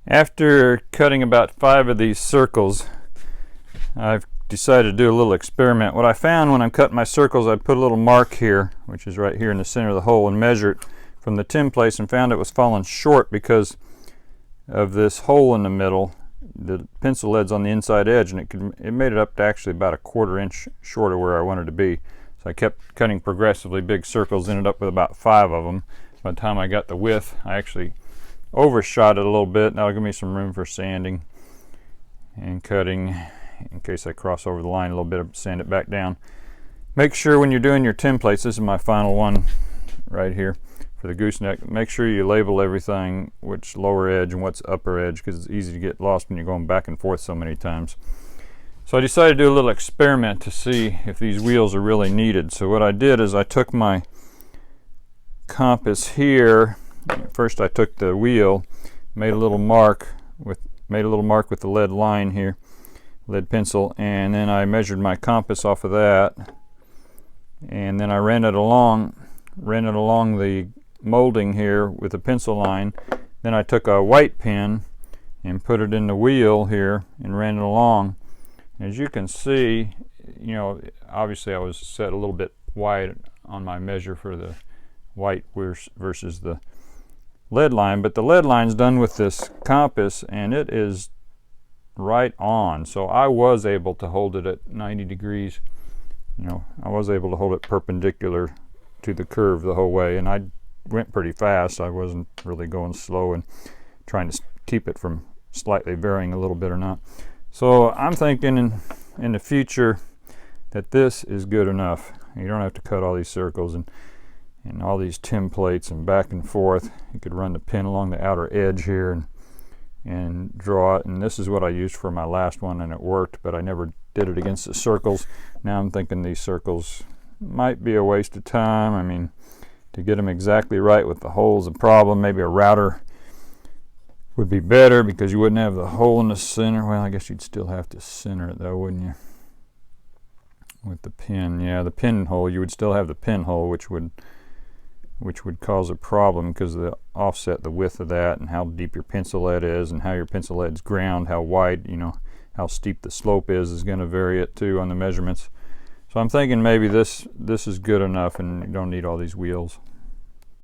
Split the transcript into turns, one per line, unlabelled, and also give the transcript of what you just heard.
After cutting about 5 of these circles, I've decided to do a little experiment. What I found when I'm cutting my circles, I put a little mark here, which is right here in the center of the hole, and measure it from the templates, and found it was falling short because of this hole in the middle. The pencil lead's on the inside edge, and it made it up to actually about a 1/4 inch short of where I wanted to be. So I kept cutting progressively big circles, ended up with about 5 of them. By the time I got the width, I actually overshot it a little bit. That'll give me some room for sanding and cutting in case I cross over the line a little bit, sand it back down. Make sure when you're doing your templates, this is my final one right here for the gooseneck, make sure you label everything, which lower edge and what's upper edge, because it's easy to get lost when you're going back and forth so many times. So I decided to do a little experiment to see if these wheels are really needed. So what I did is I took my compass here. First I took the wheel, made a little mark with the lead line here, lead pencil, and then I measured my compass off of that, and then I ran it along the molding here with a pencil line. Then I took a white pen and put it in the wheel here and ran it along. As you can see, you know, obviously I was set a little bit wide on my measure for the white versus the lead line, but the lead line's done with this compass and it is right on. So I was able to hold it at 90 degrees. You know, I was able to hold it perpendicular to the curve the whole way, and I went pretty fast. I wasn't really going slow and trying to keep it from slightly varying a little bit or not. So I'm thinking in the future that this is good enough. You don't have to cut all these circles and all these templates and back and forth. You could run the pen along the outer edge here and draw it, and this is what I used for my last one, and it worked, but I never did it against the circles. Now I'm thinking these circles might be a waste of time. I mean, to get them exactly right with the holes, a problem. Maybe a router would be better because you wouldn't have the hole in the center. Well, I guess you'd still have to center it though, wouldn't you? With the pin, yeah, the pinhole, you would still have the pinhole, which would cause a problem because of the offset, the width of that, and how deep your pencil lead is, and how your pencil lead's ground, how wide, you know, how steep the slope is going to vary it too on the measurements. So I'm thinking maybe this is good enough and you don't need all these wheels.